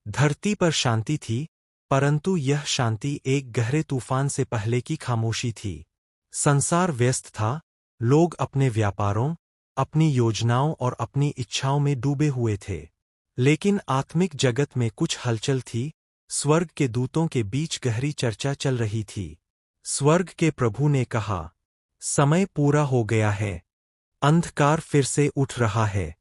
धरती पर शांति थी, परंतु यह शांति एक गहरे तूफान से पहले की खामोशी थी। संसार व्यस्त था, लोग अपने व्यापारों, अपनी योजनाओं और अपनी इच्छाओं में डूबे हुए थे। लेकिन आत्मिक जगत में कुछ हलचल थी, स्वर्ग के दूतों के बीच गहरी चर्चा चल रही थी। स्वर्ग के प्रभु ने कहा, समय पूरा हो गया है, अंधकार फिर से उठ रहा है।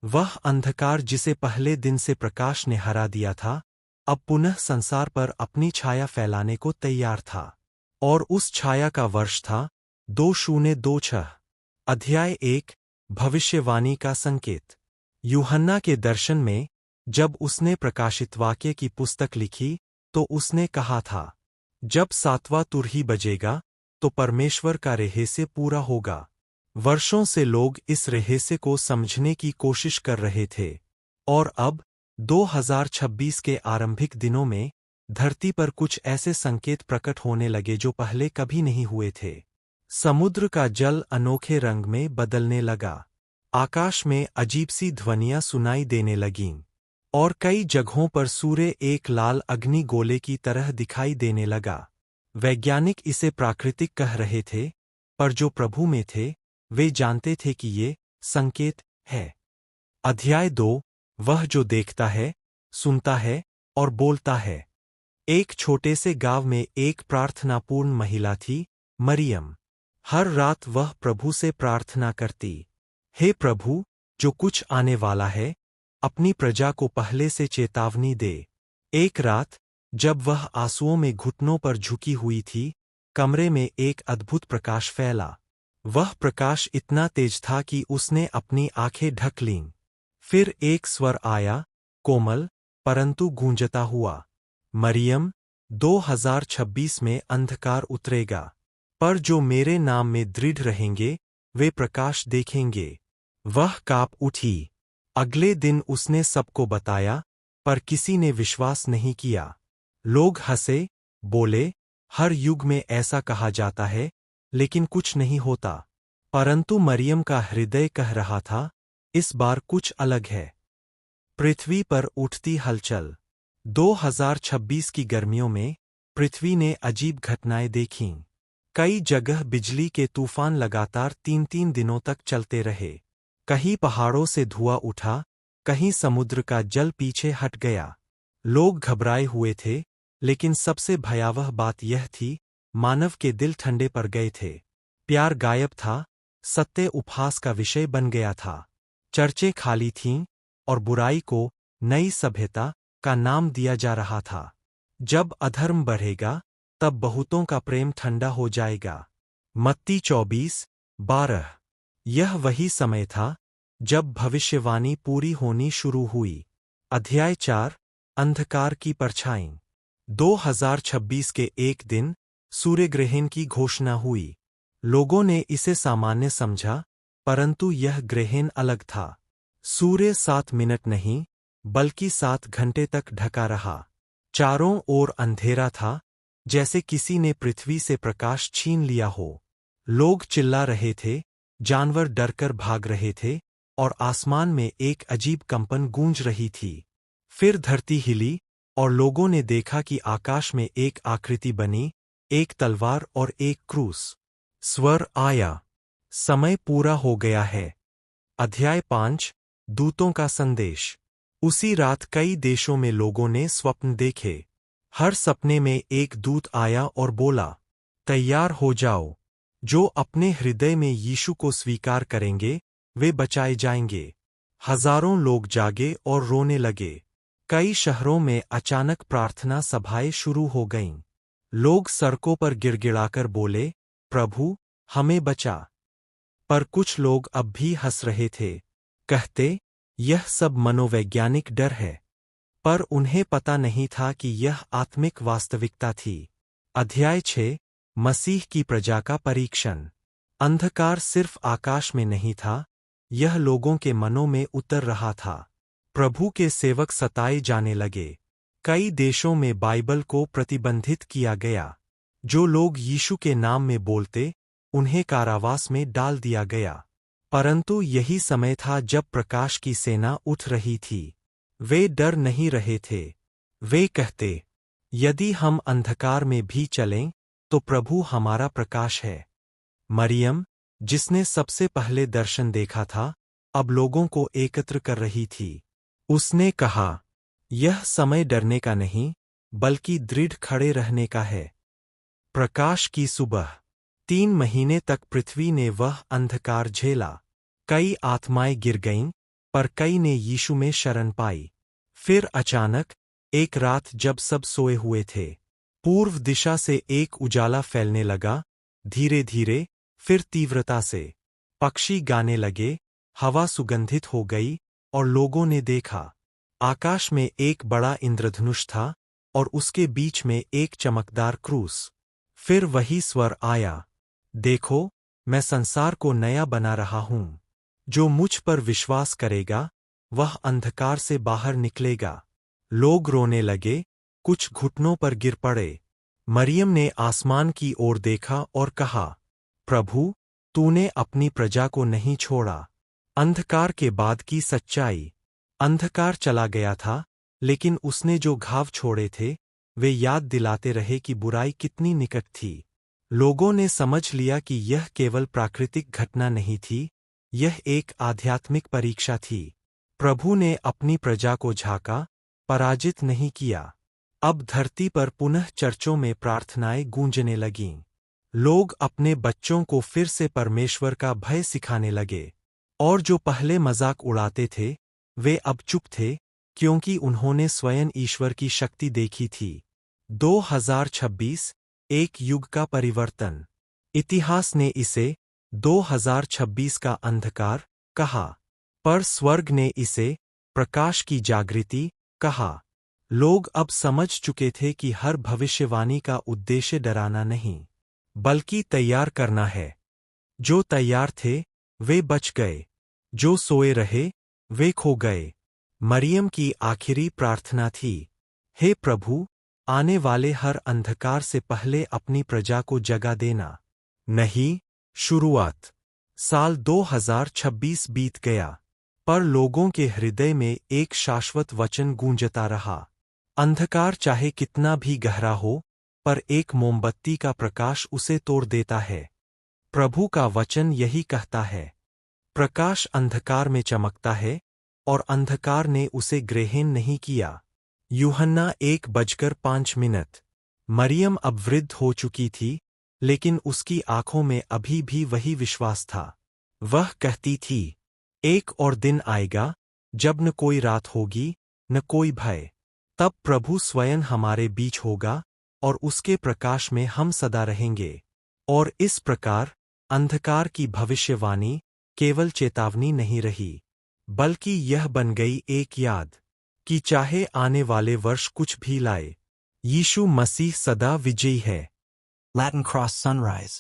वह अंधकार जिसे पहले दिन से प्रकाश ने हरा दिया था, अब पुनः संसार पर अपनी छाया फैलाने को तैयार था। और उस छाया का वर्ष था 2026। अध्याय 1, भविष्यवाणी का संकेत। यूहन्ना के दर्शन में, जब उसने प्रकाशित वाक्य की पुस्तक लिखी, तो उसने कहा था, जब 7वां तुरही बजेगा, तो परमेश्वर का रहस्य पूरा होगा। वर्षों से लोग इस रहस्य को समझने की कोशिश कर रहे थे, और अब 2026 के आरंभिक दिनों में धरती पर कुछ ऐसे संकेत प्रकट होने लगे जो पहले कभी नहीं हुए थे। समुद्र का जल अनोखे रंग में बदलने लगा, आकाश में अजीब सी ध्वनियां सुनाई देने लगीं, और कई जगहों पर सूर्य एक लाल अग्नि गोले की तरह दिखाई देने लगा। वैज्ञानिक इसे प्राकृतिक कह रहे थे, पर जो प्रभु में थे, वे जानते थे कि ये संकेत है। अध्याय 2, वह जो देखता है, सुनता है और बोलता है। एक छोटे से गांव में एक प्रार्थनापूर्ण महिला थी, मरियम। हर रात वह प्रभु से प्रार्थना करती, हे प्रभु, जो कुछ आने वाला है, अपनी प्रजा को पहले से चेतावनी दे। एक रात, जब वह आंसुओं में घुटनों पर झुकी हुई थी, कमरे में एक अद्भुत प्रकाश फैला। वह प्रकाश इतना तेज था कि उसने अपनी आंखें ढक लीं। फिर एक स्वर आया, कोमल परंतु गूंजता हुआ, मरियम, 2026 में अंधकार उतरेगा, पर जो मेरे नाम में दृढ़ रहेंगे, वे प्रकाश देखेंगे। वह कांप उठी। अगले दिन उसने सबको बताया, पर किसी ने विश्वास नहीं किया। लोग हंसे, बोले, हर युग में ऐसा कहा जाता है, लेकिन कुछ नहीं होता। परंतु मरियम का हृदय कह रहा था, इस बार कुछ अलग है। पृथ्वी पर उठती हलचल। 2026 की गर्मियों में पृथ्वी ने अजीब घटनाएं देखीं। कई जगह बिजली के तूफान लगातार 3-3 दिनों तक चलते रहे। कहीं पहाड़ों से धुआं उठा, कहीं समुद्र का जल पीछे हट गया। लोग घबराए हुए थे, लेकिन सबसे भयावह बात यह थी, मानव के दिल ठंडे पड़ गए थे। प्यार गायब था, सत्य उपहास का विषय बन गया था। चर्चें खाली थीं, और बुराई को नई सभ्यता का नाम दिया जा रहा था। जब अधर्म बढ़ेगा, तब बहुतों का प्रेम ठंडा हो जाएगा। मत्ती 24:12। यह वही समय था, जब भविष्यवाणी पूरी होनी शुरू हुई। अध्याय 4, अंधकार की परछाई। 2026 के एक दिन सूर्यग्रहण की घोषणा हुई। लोगों ने इसे सामान्य समझा, परंतु यह ग्रहण अलग था। सूर्य 7 मिनट नहीं, बल्कि 7 घंटे तक ढका रहा। चारों ओर अंधेरा था, जैसे किसी ने पृथ्वी से प्रकाश छीन लिया हो। लोग चिल्ला रहे थे, जानवर डरकर भाग रहे थे, और आसमान में एक अजीब कंपन गूंज रही थी। फिर धरती हिली, और लोगों ने देखा कि आकाश में एक आकृति बनी, एक तलवार और एक क्रूस। स्वर आया, समय पूरा हो गया है। अध्याय 5, दूतों का संदेश। उसी रात कई देशों में लोगों ने स्वप्न देखे। हर सपने में एक दूत आया और बोला, तैयार हो जाओ, जो अपने हृदय में यीशु को स्वीकार करेंगे, वे बचाए जाएंगे। हजारों लोग जागे और रोने लगे। कई शहरों में अचानक प्रार्थना सभाएं शुरू हो गईं। लोग सड़कों पर गिड़गिड़ाकर बोले, प्रभु, हमें बचा। पर कुछ लोग अब भी हंस रहे थे, कहते, यह सब मनोवैज्ञानिक डर है। पर उन्हें पता नहीं था कि यह आत्मिक वास्तविकता थी। अध्याय 6, मसीह की प्रजा का परीक्षण। अंधकार सिर्फ आकाश में नहीं था, यह लोगों के मनों में उतर रहा था। प्रभु के सेवक सताए जाने लगे। कई देशों में बाइबल को प्रतिबंधित किया गया। जो लोग यीशु के नाम में बोलते, उन्हें कारावास में डाल दिया गया। परंतु यही समय था जब प्रकाश की सेना उठ रही थी। वे डर नहीं रहे थे, वे कहते, यदि हम अंधकार में भी चलें तो प्रभु हमारा प्रकाश है। मरियम, जिसने सबसे पहले दर्शन देखा था, अब लोगों को एकत्र कर रही थी। उसने कहा, यह समय डरने का नहीं, बल्कि दृढ़ खड़े रहने का है। प्रकाश की सुबह। 3 महीने तक पृथ्वी ने वह अंधकार झेला। कई आत्माएं गिर गईं, पर कई ने यीशु में शरण पाई। फिर अचानक, एक रात जब सब सोए हुए थे, पूर्व दिशा से एक उजाला फैलने लगा, धीरे धीरे, फिर तीव्रता से। पक्षी गाने लगे, हवा सुगंधित हो गई, और लोगों ने देखा, आकाश में एक बड़ा इंद्रधनुष था, और उसके बीच में एक चमकदार क्रूस। फिर वही स्वर आया, देखो, मैं संसार को नया बना रहा हूं। जो मुझ पर विश्वास करेगा, वह अंधकार से बाहर निकलेगा। लोग रोने लगे, कुछ घुटनों पर गिर पड़े। मरियम ने आसमान की ओर देखा और कहा, प्रभु, तूने अपनी प्रजा को नहीं छोड़ा। अंधकार के बाद की सच्चाई। अंधकार चला गया था, लेकिन उसने जो घाव छोड़े थे, वे याद दिलाते रहे कि बुराई कितनी निकट थी। लोगों ने समझ लिया कि यह केवल प्राकृतिक घटना नहीं थी, यह एक आध्यात्मिक परीक्षा थी। प्रभु ने अपनी प्रजा को झांका, पराजित नहीं किया। अब धरती पर पुनः चर्चों में प्रार्थनाएं गूंजने लगीं। लोग अपने बच्चों को फिर से परमेश्वर का भय सिखाने लगे। और जो पहले मजाक उड़ाते थे, वे अब चुप थे, क्योंकि उन्होंने स्वयं ईश्वर की शक्ति देखी थी। 2026, एक युग का परिवर्तन। इतिहास ने इसे 2026 का अंधकार कहा, पर स्वर्ग ने इसे प्रकाश की जागृति कहा। लोग अब समझ चुके थे कि हर भविष्यवाणी का उद्देश्य डराना नहीं, बल्कि तैयार करना है। जो तैयार थे, वे बच गए। जो सोए रहे, वे खो गए। मरियम की आखिरी प्रार्थना थी, हे प्रभु, आने वाले हर अंधकार से पहले अपनी प्रजा को जगा देना। नहीं, शुरुआत। साल 2026 बीत गया, पर लोगों के हृदय में एक शाश्वत वचन गूंजता रहा। अंधकार चाहे कितना भी गहरा हो, पर एक मोमबत्ती का प्रकाश उसे तोड़ देता है। प्रभु का वचन यही कहता है, प्रकाश अंधकार में चमकता है, और अंधकार ने उसे ग्रहण नहीं किया। यूहन्ना 1:05। मरियम अब वृद्ध हो चुकी थी, लेकिन उसकी आंखों में अभी भी वही विश्वास था। वह कहती थी, एक और दिन आएगा, जब न कोई रात होगी, न कोई भय। तब प्रभु स्वयं हमारे बीच होगा, और उसके प्रकाश में हम सदा रहेंगे। और इस प्रकार, अंधकार की भविष्यवाणी केवल चेतावनी नहीं रही, बल्कि यह बन गई एक याद, कि चाहे आने वाले वर्ष कुछ भी लाए, यीशु मसीह सदा विजयी है। Latin Cross Sunrise.